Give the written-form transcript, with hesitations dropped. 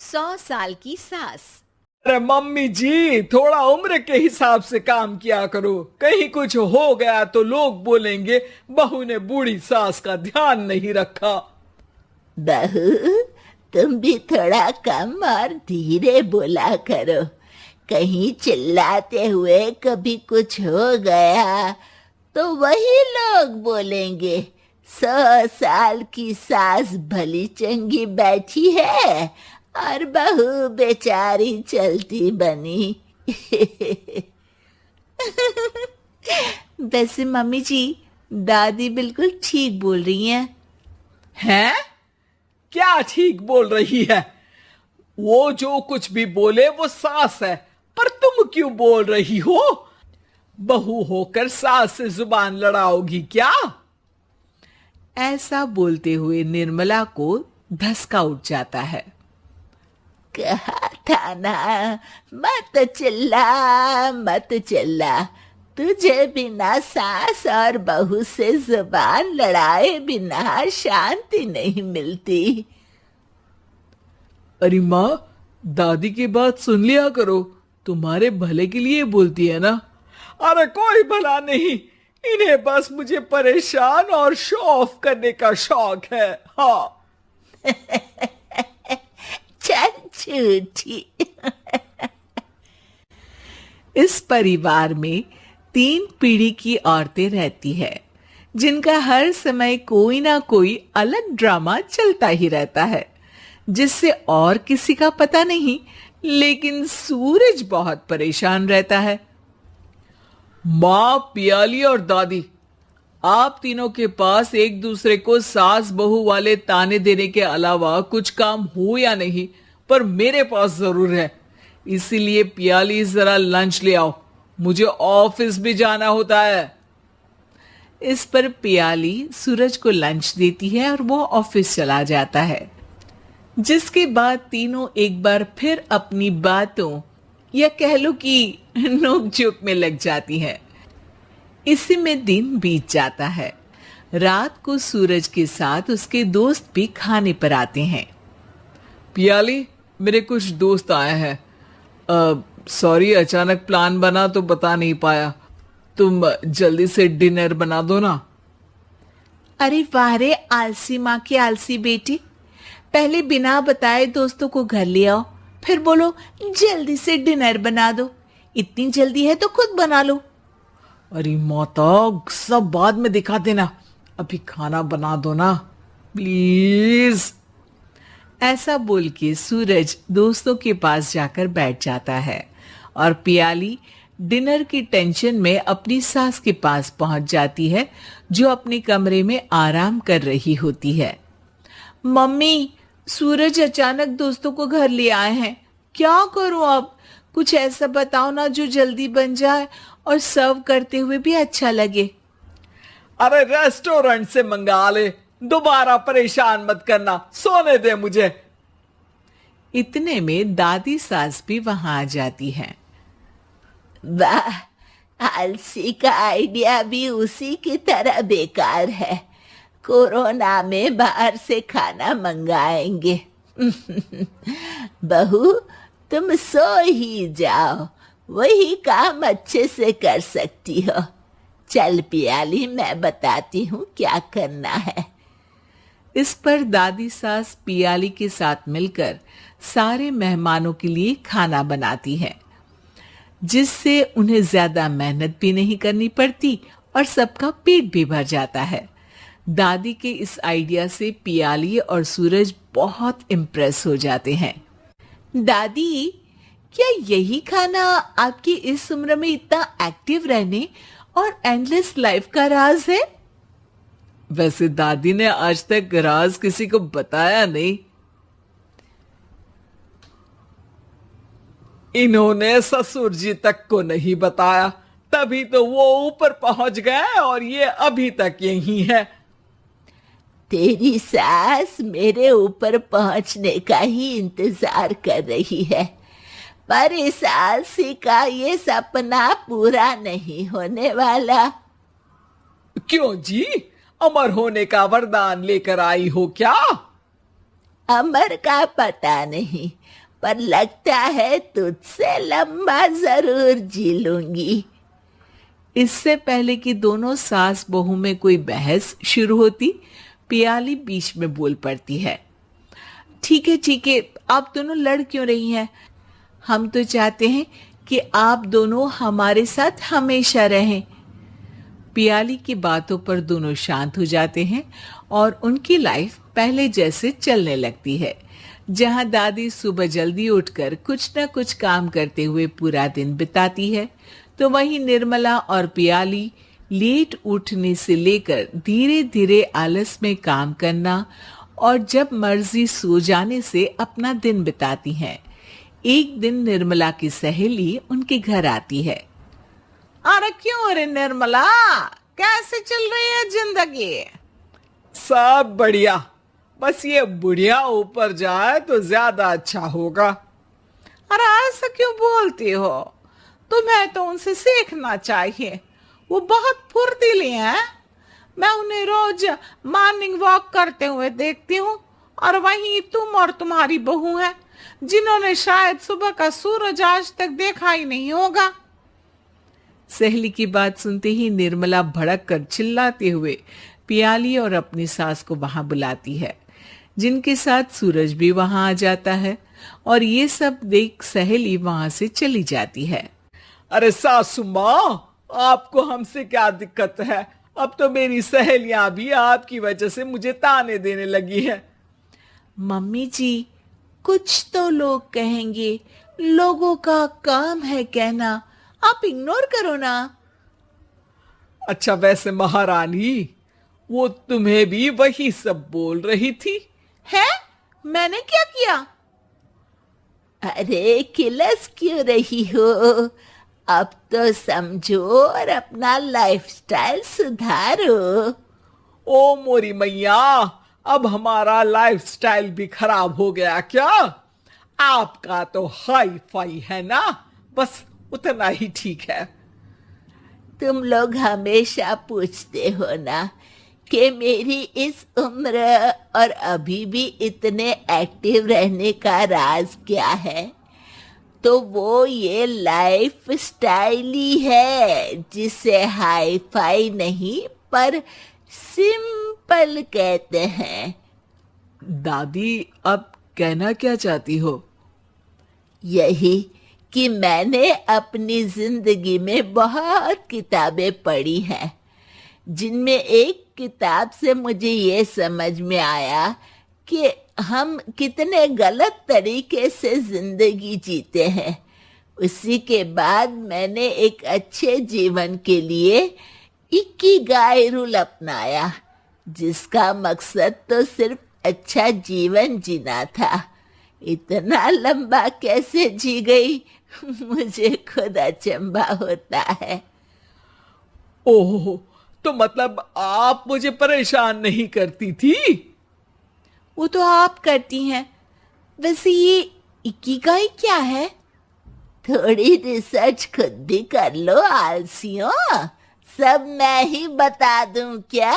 100 साल की सास। अरे मम्मी जी, थोड़ा उम्र के हिसाब से काम किया करो। कहीं कुछ हो गया तो लोग बोलेंगे बहू ने बूढ़ी सास का ध्यान नहीं रखा। बहू, तुम भी थोड़ा कम और धीरे बोला करो। कहीं चिल्लाते हुए कभी कुछ हो गया तो वही लोग बोलेंगे 100 साल की सास भली चंगी बैठी है और बहू बेचारी चलती बनी। वैसे मम्मी जी, दादी बिल्कुल ठीक बोल रही हैं। हैं? क्या ठीक बोल रही है? वो जो कुछ भी बोले वो सास है, पर तुम क्यों बोल रही हो? बहू होकर सास से जुबान लड़ाओगी क्या? ऐसा बोलते हुए निर्मला को धसका उठ जाता है। कहा था ना, मत चिल्ला मत चिल्ला। तुझे बिना सास और बहू से जुबान लड़ाए बिना शांति नहीं मिलती। अरे माँ, दादी की बात सुन लिया करो, तुम्हारे भले के लिए बोलती है ना। अरे कोई भला नहीं, इन्हें बस मुझे परेशान और शो ऑफ करने का शौक है। हाँ। चल झूठी। इस परिवार में 3 पीढ़ी की औरतें रहती है, जिनका हर समय कोई ना कोई अलग ड्रामा चलता ही रहता है, जिससे और किसी का पता नहीं, लेकिन सूरज बहुत परेशान रहता है। माँ, पियाली और दादी, आप तीनों के पास एक दूसरे को सास बहू वाले ताने देने के अलावा कुछ काम हो या नहीं, पर मेरे पास जरूर है। इसीलिए पियाली, जरा लंच ले आओ, मुझे ऑफिस भी जाना होता है। इस पर पियाली सूरज को लंच देती है और वो ऑफिस चला जाता है, जिसके बाद तीनों एक बार फिर अपनी बातों या कह लो कि नोक-झोंक में लग जाती हैं। इसी में दिन बीत जाता है। रात को सूरज के साथ उसके दोस्त भी खाने पर आते हैं। पियाली, मेरे कुछ दोस्त आए हैं। सॉरी, अचानक प्लान बना तो बता नहीं पाया। तुम जल्दी से डिनर बना दो ना। अरे वाह रे आलसी माँ की आलसी बेटी, पहले बिना बताए दोस्तों को घर ले आओ, फिर बोलो जल्दी से डिनर बना दो। इतनी जल्दी है तो खुद बना लो। अरे माता, सब बाद में दिखा देना, अभी खाना बना दो ना प्लीज। ऐसा बोल के सूरज दोस्तों के पास जाकर बैठ जाता है और पियाली डिनर की टेंशन में अपनी सास के पास पहुंच जाती है, जो अपने कमरे में आराम कर रही होती है। मम्मी, सूरज अचानक दोस्तों को घर ले आए हैं, क्या करूं अब? कुछ ऐसा बताओ ना जो जल्दी बन जाए और सर्व करते हुए भी अच्छा लगे। अरे रेस्टोरेंट से मंगा ले, दोबारा परेशान मत करना, सोने दे मुझे। इतने में दादी सास भी वहां आ जाती हैं। वाह, आलसी का आइडिया भी उसी की तरह बेकार है। कोरोना में बाहर से खाना मंगाएंगे। बहू, तुम सो ही जाओ, वही काम अच्छे से कर सकती हो। चल पियाली, मैं बताती हूँ क्या करना है। इस पर दादी सास पियाली के साथ मिलकर सारे मेहमानों के लिए खाना बनाती है, जिससे उन्हें ज्यादा मेहनत भी नहीं करनी पड़ती और सबका पेट भी भर जाता है। दादी के इस आइडिया से पियाली और सूरज बहुत इम्प्रेस हो जाते हैं। दादी, क्या यही खाना आपकी इस उम्र में इतना एक्टिव रहने और एंडलेस लाइफ का राज है? वैसे दादी ने आज तक राज किसी को बताया नहीं। इन्होंने ससुर जी तक को नहीं बताया, तभी तो वो ऊपर पहुंच गए और ये अभी तक यही है। तेरी सास मेरे ऊपर पहुंचने का ही इंतजार कर रही है, पर इस आलसी का ये सपना पूरा नहीं होने वाला। क्यों जी, अमर होने का वरदान लेकर आई हो क्या? अमर का पता नहीं, पर लगता है तुझसे लंबा जरूर जी लूंगी। इससे पहले कि दोनों सास बहू में कोई बहस शुरू होती, पियाली बीच में बोल पड़ती है। ठीक है, आप दोनों लड़ क्यों रही हैं? हम तो चाहते हैं कि आप दोनों हमारे साथ हमेशा रहें। पियाली की बातों पर दोनों शांत हो जाते हैं और उनकी लाइफ पहले जैसे चलने लगती है, जहां दादी सुबह जल्दी उठकर कुछ न कुछ काम करते हुए पूरा दिन बिताती है, तो वहीं निर्मला और पियाली लेट उठने से लेकर धीरे धीरे आलस में काम करना और जब मर्जी सो जाने से अपना दिन बिताती हैं। एक दिन निर्मला की सहेली उनके घर आती है। अरे क्यों रे निर्मला, कैसे चल रही है जिंदगी? सब बढ़िया, बस ये बुढ़िया ऊपर जाए तो ज्यादा अच्छा होगा। अरे ऐसा क्यों बोलती हो? तुम्हें तो उनसे सीखना चाहिए, वो बहुत फुर्तीली हैं। मैं उन्हें रोज मॉर्निंग वॉक करते हुए देखती हूँ, और वहीं तुम और तुम्हारी बहू है जिन्होंने शायद सुबह का सूरज आज तक देखा ही नहीं होगा। सहेली की बात सुनते ही निर्मला भड़क कर चिल्लाते हुए पियाली और अपनी सास को वहां बुलाती है, जिनके साथ सूरज भी वहां आ जाता है, और ये सब देख सहेली वहां से चली जाती है। अरे सासू माँ, आपको हमसे क्या दिक्कत है? अब तो मेरी सहेलियां भी आपकी वजह से मुझे ताने देने लगी है। मम्मी जी, कुछ तो लोग कहेंगे, लोगों का काम है कहना, आप इग्नोर करो ना। अच्छा, वैसे महारानी, वो तुम्हें भी वही सब बोल रही थी? है? मैंने क्या किया? अरे किलस क्यों रही हो? अब तो समझो और अपना लाइफस्टाइल सुधारो। ओ मोरी मैया, अब हमारा लाइफस्टाइल भी खराब हो गया क्या? आपका तो हाई फाई है ना, बस उतना ही ठीक है। तुम लोग हमेशा पूछते हो ना कि मेरी इस उम्र और अभी भी इतने एक्टिव रहने का राज क्या है, तो वो ये लाइफ स्टाइल ही है, जिसे हाई फाई नहीं पर सिंपल कहते हैं। दादी, अब कहना क्या चाहती हो? यही कि मैंने अपनी जिंदगी में बहुत किताबें पढ़ी हैं, जिनमें एक किताब से मुझे ये समझ में आया कि हम कितने गलत तरीके से जिंदगी जीते हैं। उसी के बाद मैंने एक अच्छे जीवन के लिए इकिगाई रूल अपनाया, जिसका मकसद तो सिर्फ अच्छा जीवन जीना था। इतना लंबा कैसे जी गई, मुझे खुद अचंभा होता है। ओह, तो मतलब आप मुझे परेशान नहीं करती थी? वो तो आप करती हैं। वैसे ये इकिगाई क्या है? थोड़ी रिसर्च खुद भी कर लो आलसियों, सब मैं ही बता दूं क्या?